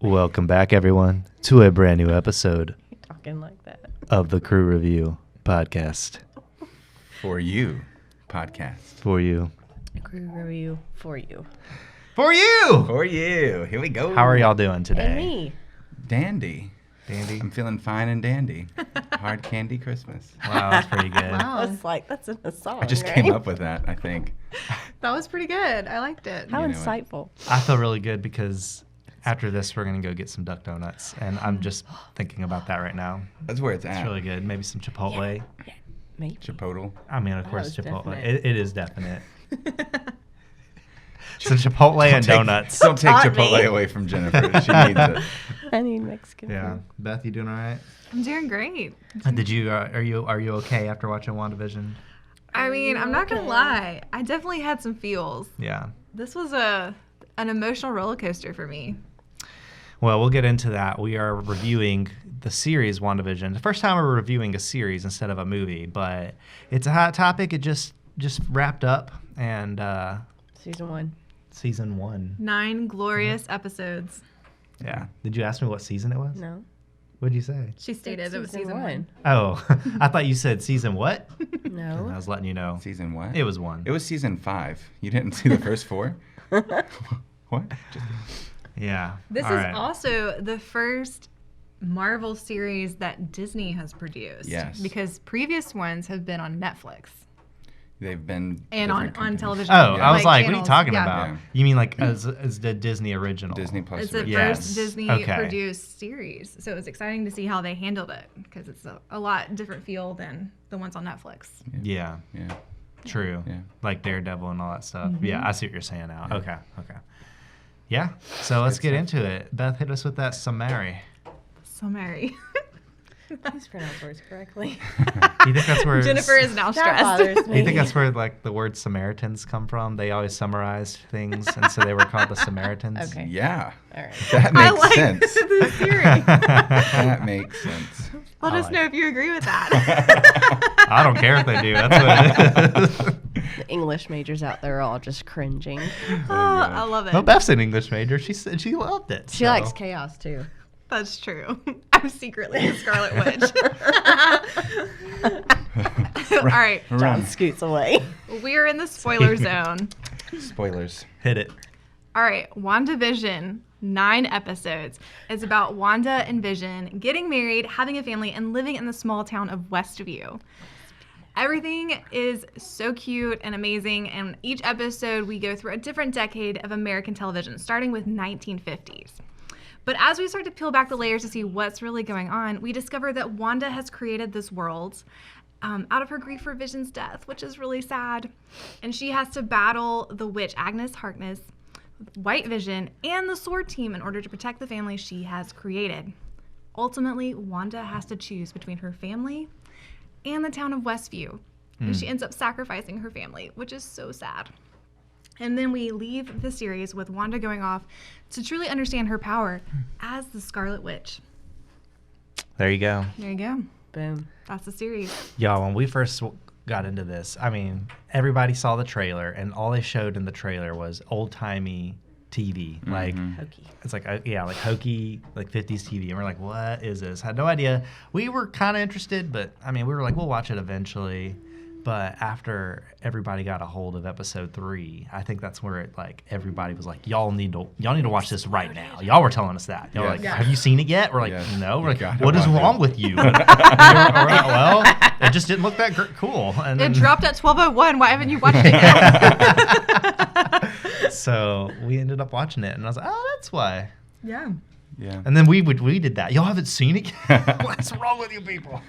Welcome back, everyone, to a brand new episode You're talking like that. of the Crew Review podcast. For you, podcast. For you. Crew review for you. For you! For you. Here we go. How are y'all doing today? And me. Dandy. Dandy? I'm feeling fine and dandy. Hard candy Christmas. Wow, that's pretty good. Wow. That's in a song. I just right? came up with that, I think. That was pretty good. I liked it. How You know insightful. I feel really good because after this, we're going to go get some duck donuts. And I'm just thinking about that right now. That's where it's It's at. really good. Maybe some Chipotle. Yeah, maybe. Chipotle. I mean, of That course, was Chipotle. definite. It is definite. So Chipotle and donuts. Don't take Taught Chipotle me. away from Jennifer. She needs it. I need Mexican Yeah. food. Beth, you doing all right? I'm doing great. Did you? Are you okay after watching WandaVision? I mean, I'm not gonna Okay. lie. I definitely had some feels. Yeah. This was an emotional roller coaster for me. Well, we'll get into that. We are reviewing the series WandaVision. The first time we're reviewing a series instead of a movie, but it's a hot topic. It just wrapped up, and Season 1. season 1. 9 glorious episodes. Yeah. Did you ask me what season it was? No. What did you say? She stated It's it was season 1. Oh, I thought you said season what? And I No. was letting you know. Season what? It was 1. It was season 5. You didn't see the first 4? What? Yeah. This All is right. also the first Marvel series that Disney has produced. Yes. Because previous ones have been on Netflix They've been and different on companies. television. Oh, I was like, what are you channels. talking Yeah. about? Yeah. You mean like as the Disney original? Disney Plus. It's the original. Yes. first Disney Okay. produced series, so it was exciting to see how they handled it because it's a lot different feel than the ones on Netflix. Yeah. Yeah. True. Yeah. Like Daredevil and all that stuff. Mm-hmm. Yeah, I see what you're saying now. Okay. Yeah. So let's get into it. Beth, hit us with that summary. So Mary, Please pronounce words correctly. You think that's where Jennifer is now That stressed. bothers me. You think that's where like the word Samaritans come from? They always summarized things, and so they were called the Samaritans. Okay. Yeah. All right. That I makes like sense. the theory. That makes sense. Let I us like know if you agree with that. I don't care if they do. That's what it is. The English majors out there are all just cringing. Oh, I love it. Well, Beth's an English major. She said she loved it. She likes chaos too. That's true. I'm secretly a Scarlet Witch. All right, John Run. scoots away. we're in the spoiler zone. Spoilers. Hit it. All right, WandaVision, 9 episodes. It's about Wanda and Vision getting married, having a family, and living in the small town of Westview. Everything is so cute and amazing, and each episode we go through a different decade of American television, starting with 1950s. But as we start to peel back the layers to see what's really going on, we discover that Wanda has created this world out of her grief for Vision's death, which is really sad. And she has to battle the witch Agnes Harkness, White Vision, and the Sword Team in order to protect the family she has created. Ultimately, Wanda has to choose between her family and the town of Westview. And she ends up sacrificing her family, which is so sad. And then we leave the series with Wanda going off to truly understand her power as the Scarlet Witch. There you go. There you go. Boom. That's the series. Y'all, when we first got into this, I mean, everybody saw the trailer, and all they showed in the trailer was old-timey TV. Like, Hokey. it's like, like hokey, like 50s TV. And we're like, what is this? Had no idea. We were kind of interested, but, I mean, we were like, we'll watch it eventually. But after everybody got a hold of episode 3, I think that's where it, like, everybody was like, y'all need to watch this right now. Y'all were telling us that. Y'all were like, Yes. have you seen it yet? We're like, Yes. no. You We're like, gotta what is watch wrong it. with you? And we're like, well, it just didn't look that cool. And It then, dropped at 12:01. Why haven't you watched it yet? so we ended up watching it, and I was like, oh, that's why. Yeah. Yeah. And then we did that. Y'all haven't seen it yet? What's wrong with you people?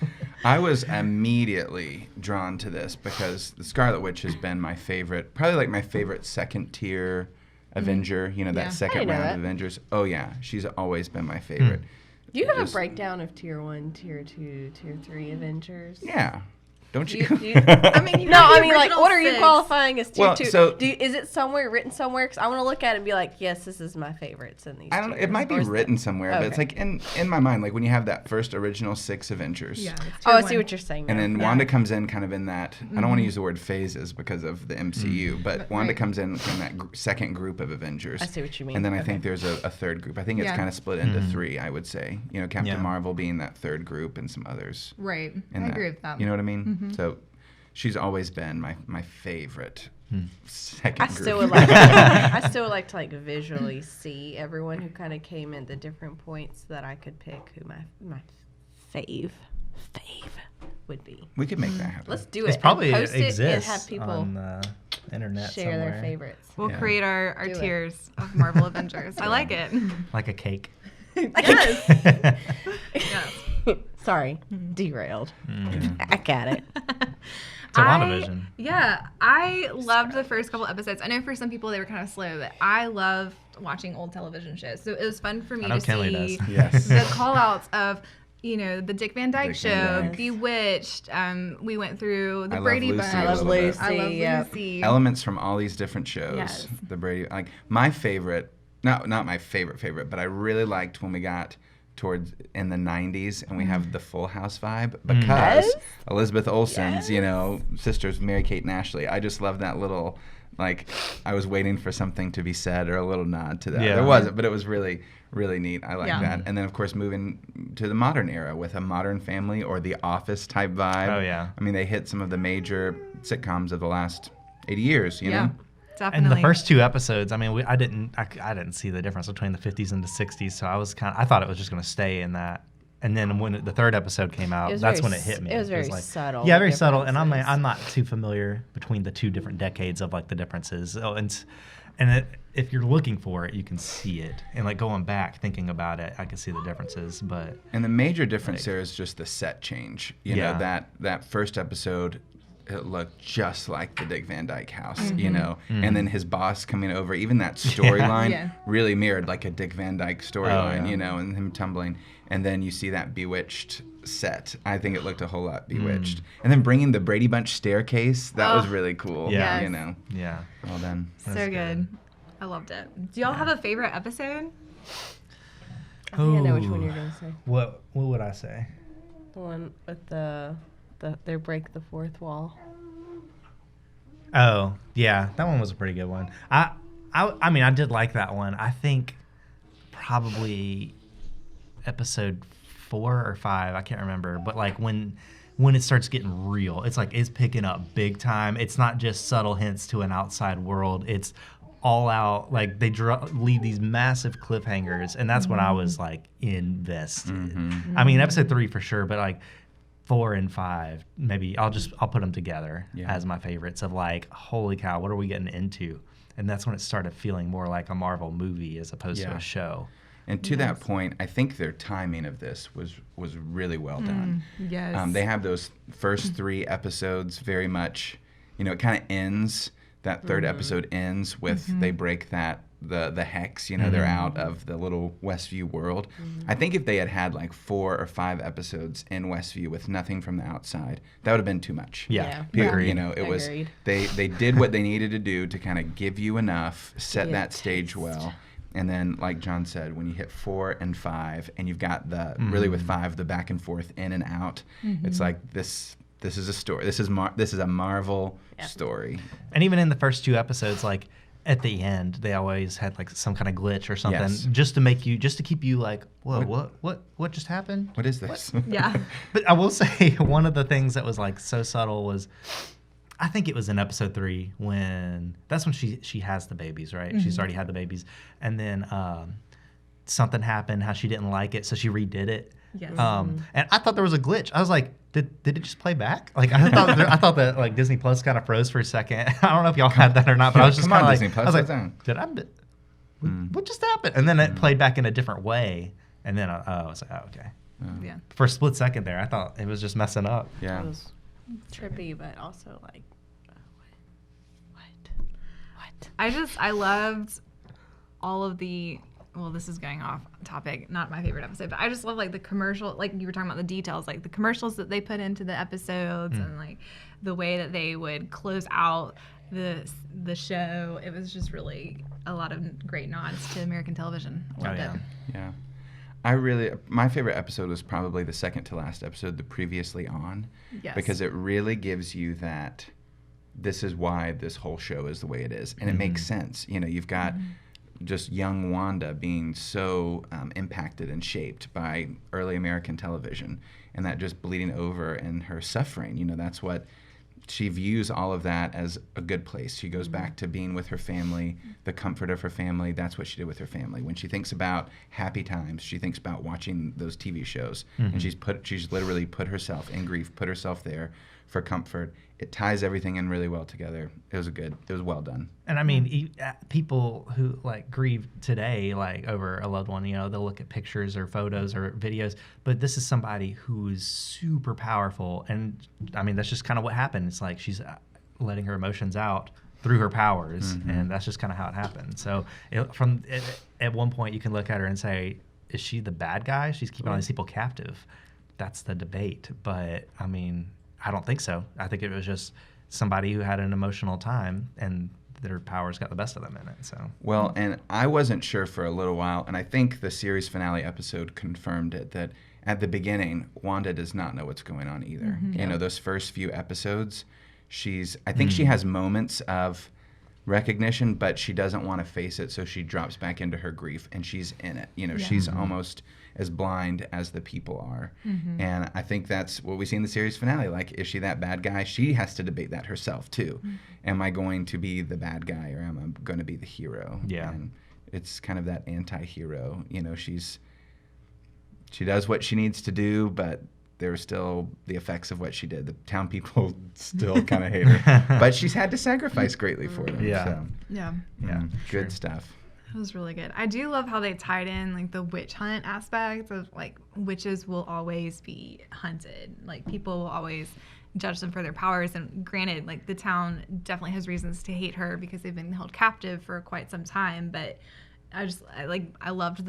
I was immediately drawn to this because the Scarlet Witch has been my favorite, probably like my favorite second tier Avenger, you know, that Yeah. second I didn't know round that. of Avengers. Oh, yeah. She's always been my favorite. Do you have Just- a breakdown of tier 1, tier 2, tier 3 Avengers? Yeah. Don't you? I mean, you No, have the I mean, like, original what are you 6. qualifying as two? Well, so- is it somewhere written somewhere? Because I want to look at it and be like, yes, this is my favorites in these. I don't. tiers. It might be Or is written somewhere, but it's Okay. like in my mind, like when you have that first original 6 Avengers. Yeah. it's Oh, I tier see one. what you're saying. And now. then Yeah. Wanda comes in kind of in that, I don't want to use the word phases because of the MCU, but Wanda Right. comes in that second group of Avengers. I see what you mean. And then I Okay. think there's a third group. I think it's Yeah. kind of split into 3, I would say. You know, Captain Yeah. Marvel being that third group and some others. Right. in I that. agree with that. You know what I mean? So she's always been my favorite second I group. still would like. I still would like to like visually see everyone who kind of came in the different points that I could pick who my fave would be. We could make that happen. Let's do it. It's and probably post it and exists have people on the internet share somewhere. their favorites. We'll Yeah. create our Do it. tiers of Marvel Avengers. I like it. Like a cake. Yes. Yes. Sorry, derailed. Mm. Back at it. So WandaVision. I loved the first couple episodes. I know for some people they were kind of slow, but I love watching old television shows. So it was fun for me I know to Kelly see does. Yes. the call outs of, you know, the Dick Van Dyke Dick Show, Van Dyke. Bewitched. We went through the I Love Brady Lucy Bunch. a I love little bit. Lucy. I love yeah. Lucy. Elements from all these different shows. Yes. The Brady, like my favorite, not my favorite, but I really liked when we got towards in the 90s and we have the Full House vibe because Yes. Elizabeth Olsen's, you know, sisters Mary Kate and Ashley. I just love that little, like, I was waiting for something to be said or a little nod to that. Yeah. There wasn't, but it was really, really neat. I like Yeah. that. And then, of course, moving to the modern era with a Modern Family or the Office type vibe. Oh, yeah. I mean, they hit some of the major sitcoms of the last 80 years, you Yeah, know? definitely. And the first 2 episodes, I mean, I didn't see the difference between the 50s and the 60s, so I thought it was just going to stay in that. And then when the third episode came out, It was that's very when it hit me. it was very like, subtle, Yeah, the very subtle. And I'm differences. not too familiar between the 2 different decades of like the differences. Oh, if you're looking for it, you can see it. And like going back, thinking about it, I can see the differences. But And the major difference there is just the set change. You Yeah. know, that first episode, it looked just like the Dick Van Dyke House, you know, and then his boss coming over, even that storyline Yeah. really mirrored like a Dick Van Dyke storyline, yeah. you know, and him tumbling. And then you see that Bewitched set. I think it looked a whole lot Bewitched. And then bringing the Brady Bunch staircase, that was really cool, Yeah. you know. yeah. Well done. so That's good. I loved it. Do y'all have a favorite episode? I think I know which one you're gonna say. What would I say? The one with the they break the fourth wall. Oh, yeah, that one was a pretty good one. I mean, I did like that one. I think probably episode 4 or 5, I can't remember, but like when it starts getting real, it's like it's picking up big time. It's not just subtle hints to an outside world. It's all out, like they leave these massive cliffhangers, and that's when I was like invested. I mean, episode 3 for sure, but like 4 and 5, maybe I'll put them together Yeah. as my favorites of like, holy cow, what are we getting into? And that's when it started feeling more like a Marvel movie as opposed to Yeah. a show. And to that point, I think their timing of this was really well done. Yes. They have those first 3 episodes very much, you know, it kind of ends, that third episode ends with they break the hex, you know, they're out of the little Westview world. I think if they had like 4 or 5 episodes in Westview with nothing from the outside, that would have been too much. Yeah, Period. agreed. You know, it was Agreed. they did what they needed to do to kind of give you enough, set Be a that stage taste. well. And then, like John said, when you hit 4 and 5, and you've got really with 5 the back and forth in and out, it's like this is a story. This is a Marvel story. And even in the first 2 episodes, like at the end, they always had like some kind of glitch or something Yes. just to keep you like, whoa, what just happened? What is this? yeah. But I will say one of the things that was like so subtle was, I think it was in episode 3 when that's when she has the babies, right? She's already had the babies, and then something happened, how she didn't like it, so she redid it. Yes. And I thought there was a glitch. I was like, did it just play back? Like I thought that like Disney Plus kind of froze for a second. I don't know if y'all had that or not, but I was just Come on, kind of like, Disney Plus, I was like, sit down. what just happened? And then it played back in a different way, and then I was like, oh, okay. Yeah. For a split second there, I thought it was just messing up. Yeah. It was trippy, but also like, what? I loved all of the well, this is going off topic, not my favorite episode, but I just love like the commercial, like you were talking about the details, like the commercials that they put into the episodes and like the way that they would close out the show. It was just really a lot of great nods to American television. Loved it. Yeah. My favorite episode was probably the second to last episode, the Previously On, Yes. because it really gives you that this is why this whole show is the way it is. And it makes sense. You know, you've got just young Wanda being so impacted and shaped by early American television, and that just bleeding over and her suffering. You know, that's what she views all of that as a good place. She goes back to being with her family, the comfort of her family. That's what she did with her family. When she thinks about happy times, she thinks about watching those TV shows. And she's literally put herself in grief, put herself there for comfort. It ties everything in really well together. It was well done. And I mean, people who like grieve today, like over a loved one, you know, they'll look at pictures or photos or videos, but this is somebody who is super powerful. And I mean, that's just kind of what happened. It's like she's letting her emotions out through her powers, and that's just kind of how it happened. So at one point you can look at her and say, is she the bad guy? She's keeping all these people captive. That's the debate. But I mean, I don't think so. I think it was just somebody who had an emotional time and their powers got the best of them in it. So well, and I wasn't sure for a little while, and I think the series finale episode confirmed it, that at the beginning, Wanda does not know what's going on either. You know, those first few episodes, I think she has moments of recognition, but she doesn't want to face it, so she drops back into her grief, and she's in it. You know, she's almost as blind as the people are. And I think that's what we see in the series finale. Like, is she that bad guy? She has to debate that herself, too. Am I going to be the bad guy, or am I going to be the hero? Yeah. And it's kind of that anti-hero. You know, she does what she needs to do, but there are still the effects of what she did. The town people still kind of hate her. But she's had to sacrifice greatly for them. Yeah. So, Yeah. good stuff. It was really good. I do love how they tied in like the witch hunt aspect of like witches will always be hunted. Like people will always judge them for their powers. And granted, like the town definitely has reasons to hate her because they've been held captive for quite some time. But I loved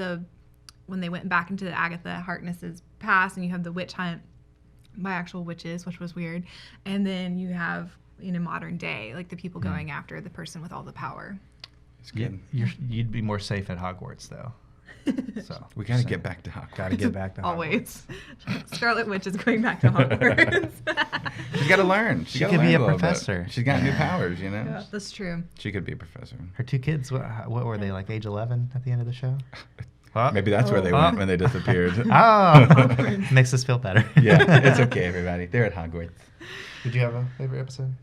when they went back into Agatha Harkness's past, and you have the witch hunt by actual witches, which was weird. And then you have in a modern day, like the people going after the person with all the power. It's good. You'd be more safe at Hogwarts, though. So We got to get back to Hogwarts. Got to get back to Hogwarts. Always. Scarlet Witch is going back to Hogwarts. She's got to learn. She could be a professor. She's got new powers, you know? Yeah, that's true. She could be a professor. Her two kids, what were they, like age 11 at the end of the show? Maybe that's where they went when they disappeared. Oh, makes us feel better. Yeah, it's okay, everybody. They're at Hogwarts. Did you have a favorite episode?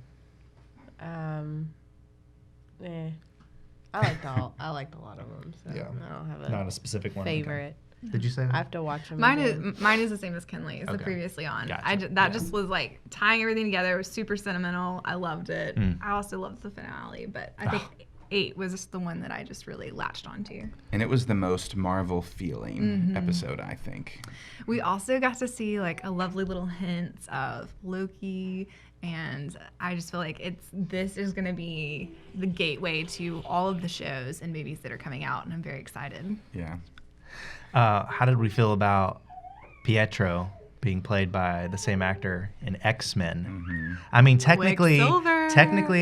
I liked a lot of them. So Yeah. I don't have Not a specific one. favorite. Did you say that? I have to watch them. Mine again. is the same as Kenley. It's the Okay. Previously On. Gotcha. That just was like tying everything together. It was super sentimental. I loved it. Mm. I also loved the finale, but I think 8 was just the one that I just really latched onto. And it was the most Marvel feeling episode, I think. We also got to see like a lovely little hint of Loki, and I just feel like this is going to be the gateway to all of the shows and movies that are coming out, and I'm very excited. Yeah. How did we feel about Pietro being played by the same actor in X-Men? I mean, technically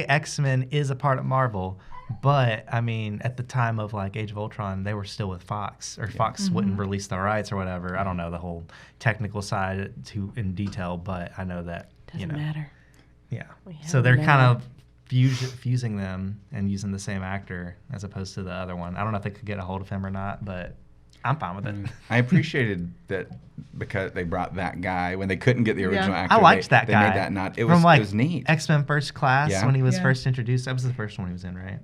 X-Men is a part of Marvel, but I mean, at the time of like Age of Ultron, they were still with Fox, or Fox wouldn't release the rights or whatever. I don't know the whole technical side in detail, but I know that Doesn't matter. Yeah. We So have they're no- kind of fusing them and using the same actor as opposed to the other one. I don't know if they could get a hold of him or not, but I'm fine with it. I appreciated that because they brought that guy when they couldn't get the original actor. I liked that guy. They made that not. It From was, like it was neat. X-Men First Class Yeah. when he was Yeah. first introduced. That was the first one he was in, right?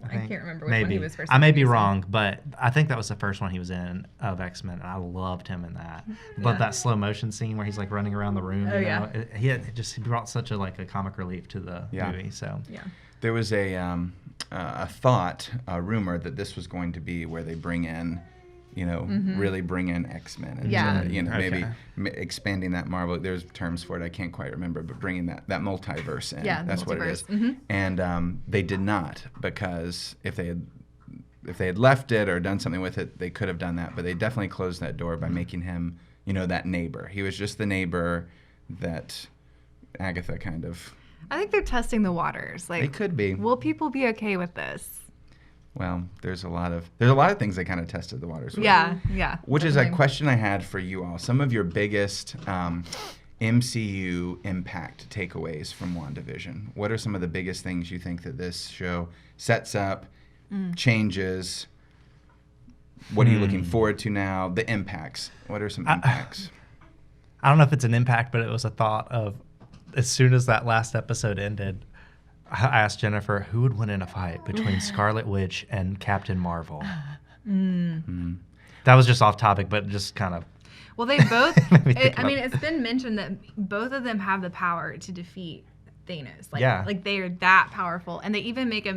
I think. can't remember which one he was first I may be introduced in. wrong, but I think that was the first one he was in of X-Men, and I loved him in that. But that slow motion scene where he's like running around the room, Oh, you yeah. know, he brought such a comic relief to the movie. So Yeah. There was a rumor that this was going to be where they bring in, really bring in X-Men and Yeah. maybe expanding that Marvel. There's terms for it I can't quite remember, but bringing that multiverse in. Yeah, the That's what it multiverse. is. And they did not, because if they had if they had left it or done something with it, they could have done that. But they definitely closed that door by making him, that neighbor. He was just the neighbor that Agatha kind of. I think they're testing the waters. Like, They could be. will people be okay with this? Well, there's a lot of things that kind of tested the waters with. Yeah. Which is a definitely. question I had for you all. Some of your biggest MCU impact takeaways from WandaVision. What are some of the biggest things you think that this show sets up, changes? What are you looking forward to now? The impacts. What are some impacts? I don't know if it's an impact, but it was a thought of as soon as that last episode ended, I asked Jennifer who would win in a fight between Scarlet Witch and Captain Marvel. That was just off topic, but just kind of. Well, they both. Think It's been mentioned that both of them have the power to defeat Thanos. Like, Yeah. like they are that powerful, and they even make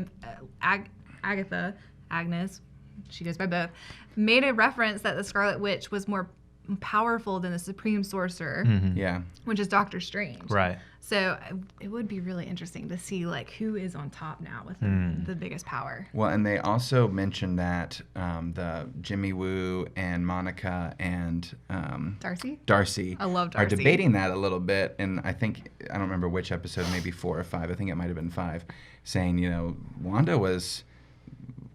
Agnes, she goes by both, made a reference that the Scarlet Witch was more powerful than the Supreme Sorcerer, Yeah. which is Doctor Strange. Right. So it would be really interesting to see like who is on top now with the biggest power. Well, and they also mentioned that the Jimmy Woo and Monica and Darcy? I love are Darcy. debating that a little bit. And I don't remember which episode, maybe 4 or 5. I think it might have been 5, saying, Wanda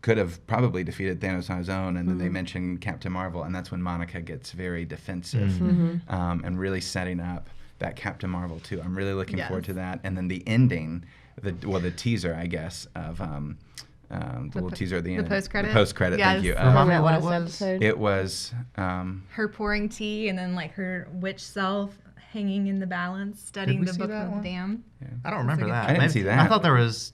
could have probably defeated Thanos on his own, and then they mention Captain Marvel, and that's when Monica gets very defensive and really setting up that Captain Marvel too. I'm really looking forward to that. And then the ending, the teaser, I guess, of the little teaser at the end. The post-credit? The post-credit, Yes. thank you. Remind me That what it last was. episode. It was, Her pouring tea and then like her witch self hanging in the balance, studying we the see Book that of one? the Dam. I don't remember that. I didn't see that. I thought there was.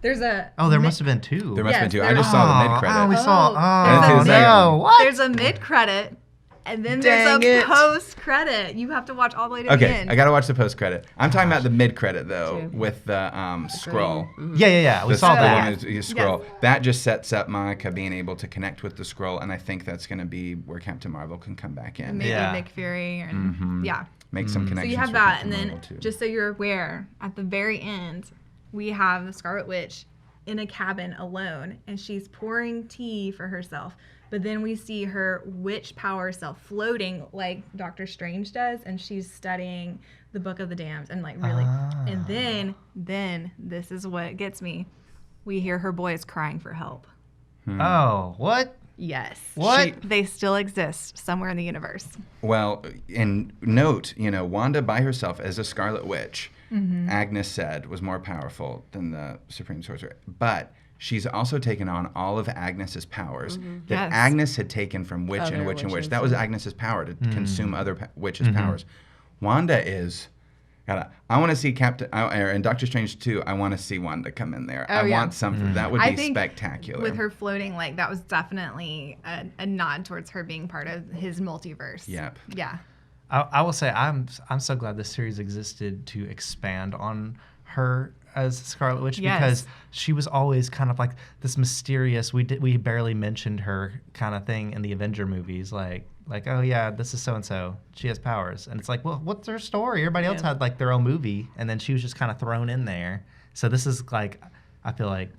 There's a Oh, there must have been 2. there must have Yes, been 2. I there just are. saw the mid-credit. Oh, we saw. I didn't Oh, see the second no. one. What? There's a mid-credit, and then Dang there's a it. post-credit. You have to watch all the way to the Okay, end. I got to watch the post-credit. I'm talking about the mid-credit, though, Too. with the scroll. Yeah. We The saw the that. one is scroll. That just sets up Monica being able to connect with the scroll, and I think that's going to be where Captain Marvel can come back in. Maybe Yeah. Nick Fury, and yeah. Make some So connections. you have with that, Captain and then Marvel, too. just so you're aware, at the very end, we have the Scarlet Witch in a cabin alone, and she's pouring tea for herself. But then we see her witch power self floating like Doctor Strange does, and she's studying the Book of the Damned, and like really. And then this is what gets me. We hear her boys crying for help. Oh, what? Yes. What? They still exist somewhere in the universe. Well, and note, Wanda by herself as a Scarlet Witch, Agnes said, was more powerful than the Supreme Sorcerer. But she's also taken on all of Agnes's powers that Yes. Agnes had taken from witch and Other witch and witch. witches, That was yeah. Agnes's power to consume other witches' powers. Wanda is. I want to see and Doctor Strange too. I want to see Wanda come in there. I yeah. want something that would I be think spectacular. With her floating, like that was definitely a nod towards her being part of his multiverse. Yep. Yeah. I will say I'm so glad this series existed to expand on her as Scarlet Witch Yes. because she was always kind of like this mysterious. We barely mentioned her kind of thing in the Avenger movies, like oh yeah, this is so and so. She has powers, and it's like, well, what's her story? Everybody else had like their own movie, and then she was just kind of thrown in there. So this is like, I feel like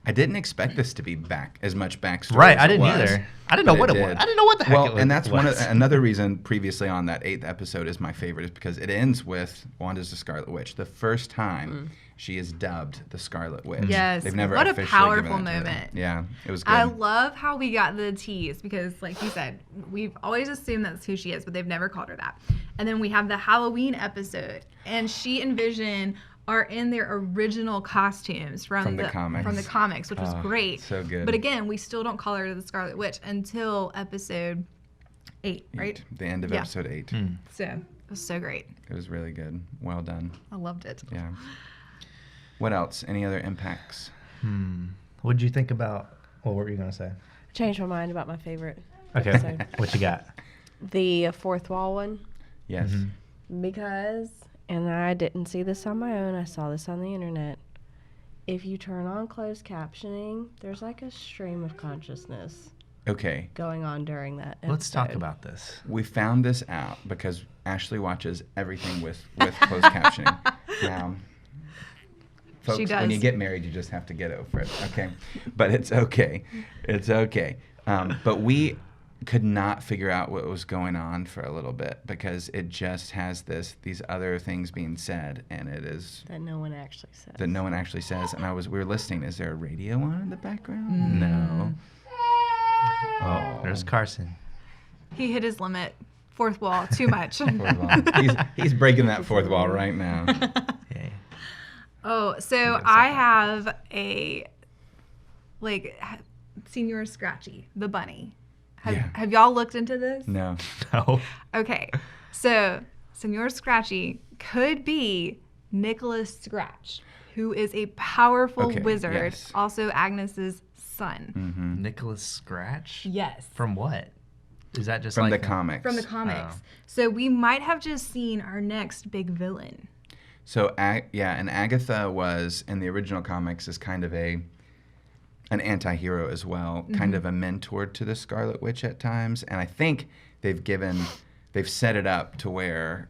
I didn't expect this to be as much backstory. right. as I it didn't was, either. I didn't know but what it did. was. I didn't know what the heck it was. And that's another reason previously on that 8th episode is my favorite is because it ends with Wanda's the Scarlet Witch. The first time she is dubbed the Scarlet Witch. Yes. They've never What a officially powerful given that to her. moment. Yeah, it was good. I love how we got the tease because, like you said, we've always assumed that's who she is, but they've never called her that. And then we have the Halloween episode, and she and Vision are in their original costumes from the comics. which was great. so good. But again, we still don't call her the Scarlet Witch until episode 8, right? The end of Yeah. episode 8. So it was so great. It was really good. Well done. I loved it. Yeah. What else? Any other impacts? What did you think about? What were you gonna say? Changed my mind about my favorite Okay, episode. what you got? The fourth wall one. Yes. Because, and I didn't see this on my own, I saw this on the internet. If you turn on closed captioning, there's like a stream of consciousness Okay. going on during that episode. Let's talk about this. We found this out because Ashley watches everything with closed captioning. Now, Folks, She does. when you get married, you just have to get over it, okay? But it's okay. It's okay. But we could not figure out what was going on for a little bit because it just has these other things being said, and it is That no one actually says. that no one actually says. And we were listening. Is there a radio on in the background? No. Oh, there's Carson. He hit his limit. Fourth wall, too much. Fourth wall. He's breaking that fourth wall right now. Yay. Oh, so I have a, Senior Scratchy, the bunny. Have y'all looked into this? No. No. Okay, so Senor Scratchy could be Nicholas Scratch, who is a powerful wizard, yes. also Agnes's son. Mm-hmm. Nicholas Scratch? Yes. From what? Is that just From like the comics. From the comics. Oh. So we might have just seen our next big villain. So, and Agatha was, in the original comics, is kind of an anti-hero as well, kind of a mentor to the Scarlet Witch at times. And I think they've set it up to where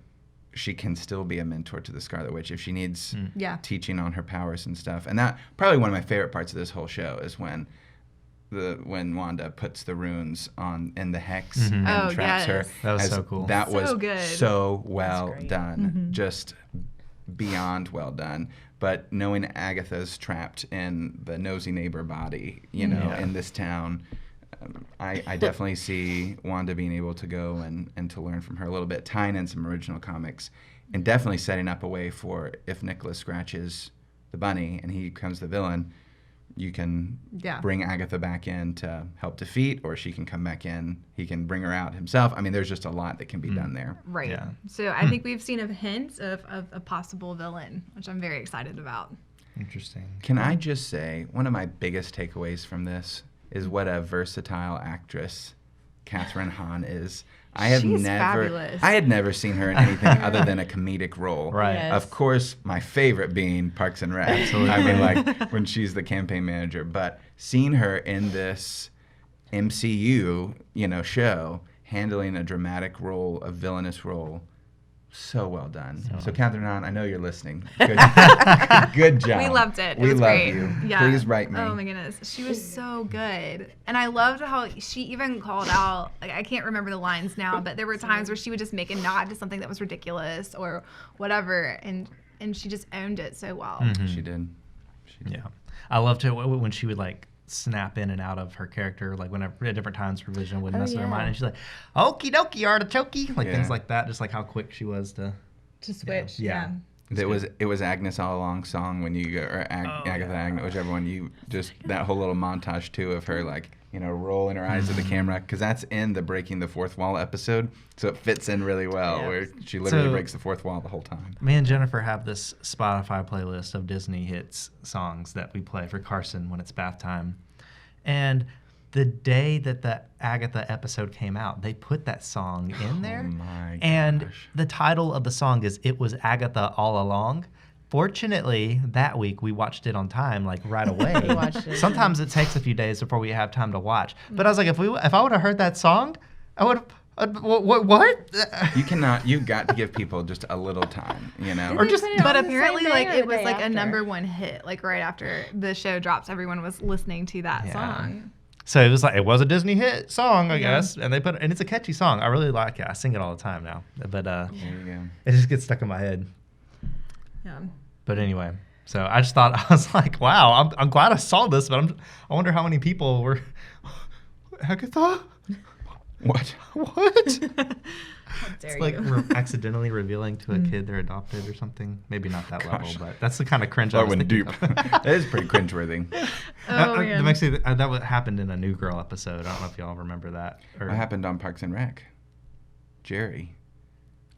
she can still be a mentor to the Scarlet Witch if she needs teaching on her powers and stuff. And that probably one of my favorite parts of this whole show is when Wanda puts the runes in the hex and traps her. That was so cool. That was So good. so well great. done. Just beyond well done. But knowing Agatha's trapped in the nosy neighbor body, in this town, I definitely see Wanda being able to go and to learn from her a little bit, tying in some original comics, and definitely setting up a way for if Nicholas scratches the bunny and he becomes the villain, you can bring Agatha back in to help defeat, or she can come back in. He can bring her out himself. I mean, there's just a lot that can be done there. Right. Yeah. So I think we've seen a hint of a possible villain, which I'm very excited about. Interesting. Can I just say, one of my biggest takeaways from this is what a versatile actress Catherine Hahn is. She's fabulous. I had never seen her in anything other than a comedic role. Right. Yes. Of course, my favorite being Parks and Rec. Absolutely. I mean, like when she's the campaign manager. But seeing her in this MCU, show, handling a dramatic role, a villainous role, so well done. So Catherine Hahn, I know you're listening. Good job. We loved it. We was love great. you. Yeah. Please write me. Oh my goodness, she was so good, and I loved how she even called out. I can't remember the lines now, but there were times where she would just make a nod to something that was ridiculous or whatever, and she just owned it so well. Mm-hmm. She did. Yeah. I loved it when she would snap in and out of her character, whenever at different times her vision would mess with her mind, and she's like, "Okie dokie, artichokey," things like that. Just how quick she was to switch. Yeah. It was Agnes All Along song when you go, or Agatha Agnes, whichever one you just that whole little montage too of her rolling her eyes at the camera, because that's in the Breaking the Fourth Wall episode, so it fits in really well where she literally breaks the fourth wall the whole time. Me and Jennifer have this Spotify playlist of Disney hits songs that we play for Carson when it's bath time, and the day that the Agatha episode came out, they put that song in there. Oh my gosh. And the title of the song is "It Was Agatha All Along." Fortunately, that week we watched it on time, right away. We watched it. Sometimes it takes a few days before we have time to watch. But I was like, if I would have heard that song, I would have. What? You've got to give people just a little time, Or just. But apparently, it was a number one hit. Right after the show drops, everyone was listening to that song. So it was a Disney hit song, I guess, and and it's a catchy song. I really like it. I sing it all the time now, but There you go. it just gets stuck in my head. Yeah. But anyway, so I just thought, I was like, wow, I'm glad I saw this, but I wonder how many people were Agatha. What? It's like accidentally revealing to a kid they're adopted or something. Maybe not that level, but that's the kind of cringe I That was went thinking deep. of. That is pretty cringeworthy. That makes me, that happened in a New Girl episode. I don't know if y'all remember that. Or, What happened on Parks and Rec? Jerry.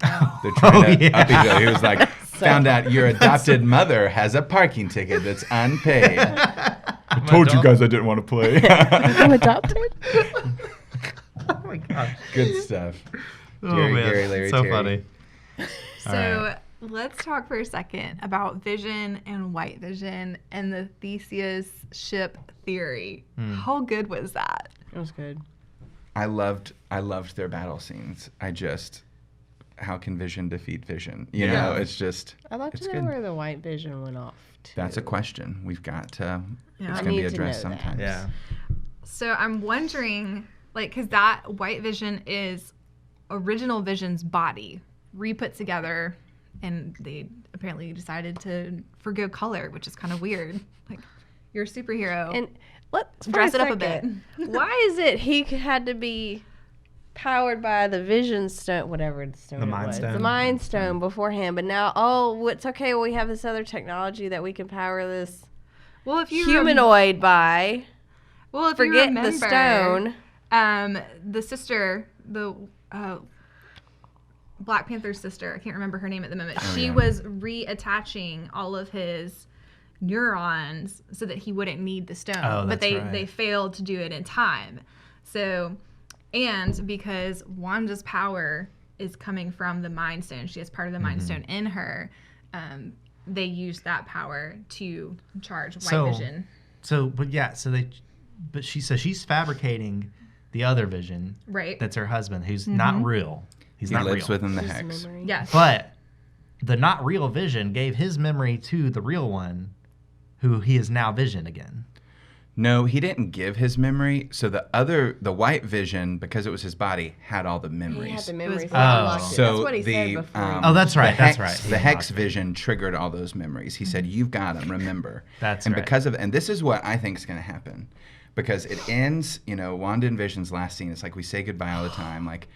They're trying to up each other. He was like, found out your adopted mother has a parking ticket that's unpaid. I told you guys I didn't want to play. I'm adopted. Oh my gosh. Good stuff. Oh, Jerry, man. Gary, Larry, so Terry. funny. So let's talk for a second about Vision and White Vision and the Theseus ship theory. How good was that? It was good. I loved their battle scenes. how can Vision defeat Vision? You Yeah. know, it's just I'd like it's to know good. where the white vision went off to. That's a question we've got to. Yeah. It's I going to be need to addressed know that. sometimes. Yeah. So I'm wondering, like, because that white vision is original Vision's body re-put together, and they apparently decided to forgo color, which is kind of weird. Like, you're a superhero. And let's Dress it up a bit. Why is it he had to be powered by the Vision Stone, whatever the stone The it Mind was, Stone. the Mind Stone beforehand? But now, it's okay. We have this other technology that we can power this well, if you humanoid by. well, if Forget you remember, the stone. The sister, the Black Panther's sister, I can't remember her name at the moment. Oh, she yeah. was reattaching all of his neurons so that he wouldn't need the stone. Oh, but that's they right. failed to do it in time. So, and because Wanda's power is coming from the Mind Stone, she has part of the Mind Stone in her. They used that power to charge White Vision. But she's fabricating the other Vision. Right. That's her husband, who's not real. He's He not lives real. within the Just hex. memory. Yes. But the not real Vision gave his memory to the real one, who he is now Vision again. No, he didn't give his memory. So the white Vision, because it was his body, had all the He memories. had the memories. Oh. Unlocked it. So That's what he the said before. Oh, that's right, The that's hex, right. He The hex unlocked it. Vision triggered all those memories. He said, "You've got them. Remember." That's and right. because of and this is what I think is going to happen, because it ends. You know, Wanda and Vision's last scene. It's like we say goodbye all the time. Like,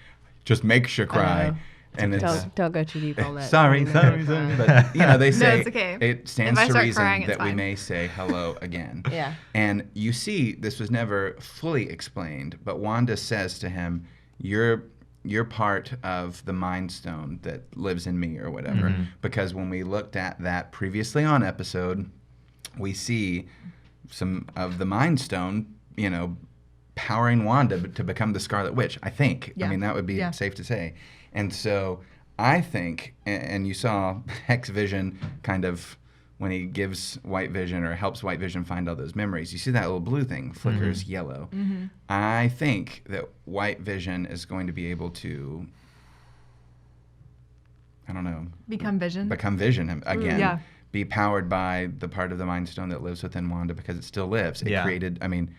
just makes you cry. And it's Don't go too deep on that. sorry. But you know, they say it's okay. it stands If I to start reason crying, it's that we fine. may say hello again. Yeah. And you see, this was never fully explained, but Wanda says to him, "You're part of the Mind Stone that lives in me," or whatever. Because when we looked at that previously on episode, we see some of the Mind Stone, you know, powering Wanda to become the Scarlet Witch. I think. Yeah. I mean, that would be safe to say. And so I think, and you saw Hex Vision kind of when he gives White Vision or helps White Vision find all those memories, you see that little blue thing flickers yellow. I think that White Vision is going to be able to, I don't know, Become Vision. become Vision again. Yeah. Be powered by the part of the Mind Stone that lives within Wanda because it still lives. It Yeah. created, I mean,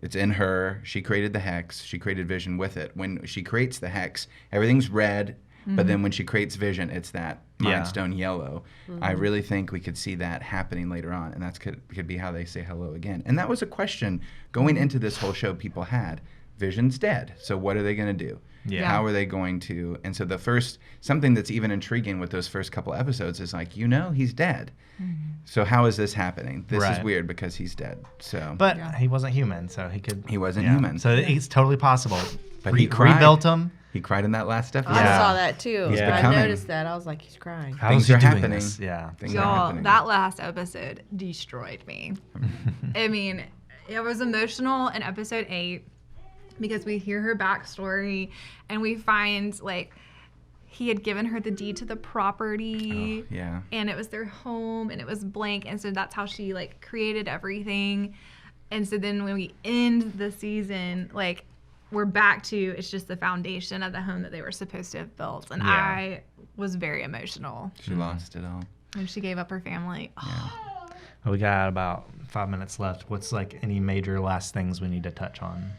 it's in her. She created the hex. She created Vision with it. When she creates the hex, everything's red. But then when she creates Vision, it's that Mind Yeah. Stone yellow. I really think we could see that happening later on, and that could be how they say hello again. And that was a question going into this whole show people had. Vision's dead, so what are they going to do? Yeah. How are they going to? And so something that's even intriguing with those first couple episodes is like, he's dead. So how is this happening? This is Right. weird because he's dead. So But he wasn't human, so he could. He wasn't human. So it's totally possible. But he cried. rebuilt him. he cried in that last episode. I Yeah. saw that too. He's I becoming- noticed that. I was like, he's crying. How Things is he are doing happening. this? Yeah. Things are Y'all, happening. that last episode destroyed me. I mean, it was emotional in episode 8 because we hear her backstory and we find like he had given her the deed to the property. Yeah. And it was their home and it was blank, and so that's how she like created everything. And so then when we end the season, like we're back to it's just the foundation of the home that they were supposed to have built. And Yeah. I was very emotional She lost it all. when she gave up her family. Well, we got about 5 minutes left. What's like any major last things we need to touch on?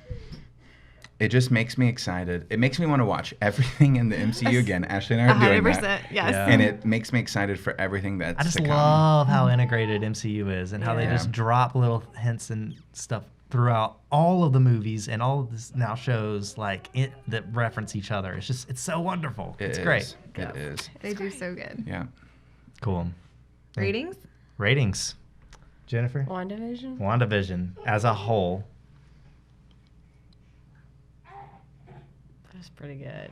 It just makes me excited. It makes me want to watch everything in the MCU again. Ashley and I are doing 100%. that. Yes. Yeah. And it makes me excited for everything that's I just to come. love how integrated MCU is and how they Yeah. just drop little hints and stuff throughout all of the movies and all of this now shows like that reference each other. It's so wonderful. It's great. It is. They do so good. Yeah. Cool. Ratings? Ratings. Jennifer? WandaVision? WandaVision as a whole. That was pretty good.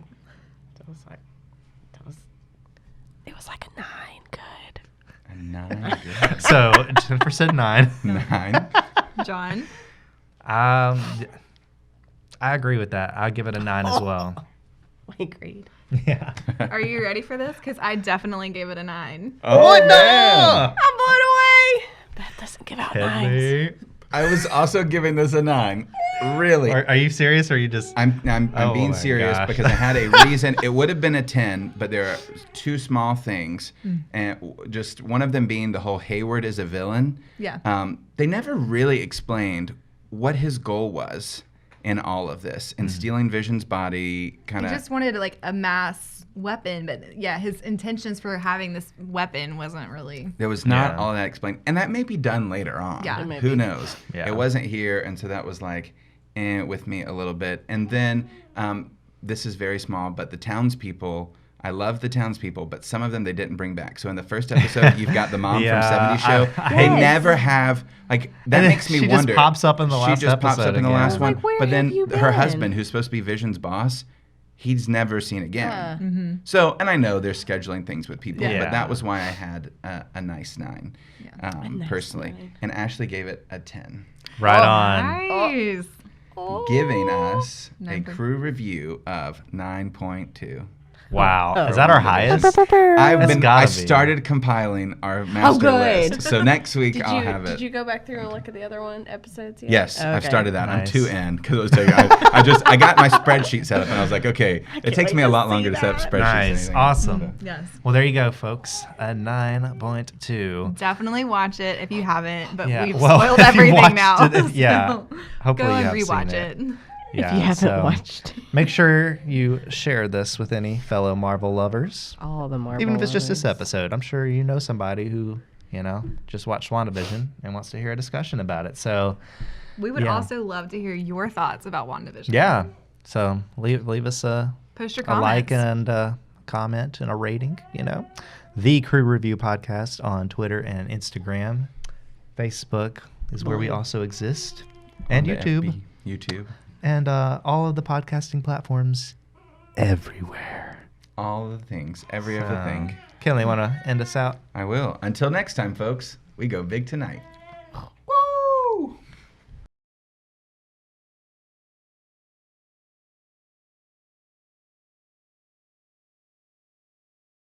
It was like a 9. Good. A 9. So Jennifer said 9. 9. John? I agree with that. I'll give it a 9 as well. We agreed. Yeah. Are you ready for this? Because I definitely gave it a 9. Oh, man. I'm blown away. That doesn't give out Hit 9s. me. I was also giving this a 9. Really. Are you serious, or are you just? I'm Oh being my serious gosh. because I had a reason. It would have been a 10, but there are two small things, and just one of them being the whole Hayward is a villain. Yeah. They never really explained what his goal was in all of this, in stealing Vision's body. He Kind of. just wanted like a mass weapon, but yeah, his intentions for having this weapon wasn't really. There was not Yeah. all that explained, and that may be done later on. Yeah. It may Who be. knows? Yeah. It wasn't here, and so that was like, with me a little bit. And then this is very small, but the townspeople. I love the townspeople, but some of them they didn't bring back. So in the first episode, you've got the mom Yeah, from 70 Show. They Yes. never have like that And makes me she wonder. just pops up in the last She just pops episode up in the again. last I was one. like, where but then have you her been? husband, who's supposed to be Vision's boss, he's never seen again. Uh, So, and I know they're scheduling things with people, Yeah. but that was why I had a nice 9, nice personally. 9. And Ashley gave it a 10, Right on. Nice. giving us a 9. crew review of 9.2. Wow. Oh. Is that our highest? I've That's been. gotta I be. started compiling our master good. list, so next week Did I'll you have it. did you go back through and look at the other episodes yet? Yes, I've Okay. started that. Nice. I'm 2 in because I got my spreadsheet set up and I was like, okay, it can't takes wait me a to lot see longer to set up that. spreadsheets. than Nice. anything. Awesome. Yes. Well, there you go, folks. A 9.2. Definitely watch it if you haven't, but Yeah, we've well, spoiled if you everything watched now. it, yeah. so Hopefully go you and have rewatch seen it. Yeah, If you haven't so watched make sure you share this with any fellow Marvel lovers. all the Marvel, Even if it's just this lovers. episode. I'm sure you know somebody who, just watched WandaVision and wants to hear a discussion about it. So, We would Yeah. also love to hear your thoughts about WandaVision. yeah. So leave us a Post your a comments. like and a comment and a rating, The Crew Review Podcast on Twitter and Instagram. Facebook is where we also exist. And On the YouTube. FB, YouTube. And all of the podcasting platforms everywhere. All the things. Every other thing. Kelly, want to end us out? I will. Until next time, folks, we go big tonight.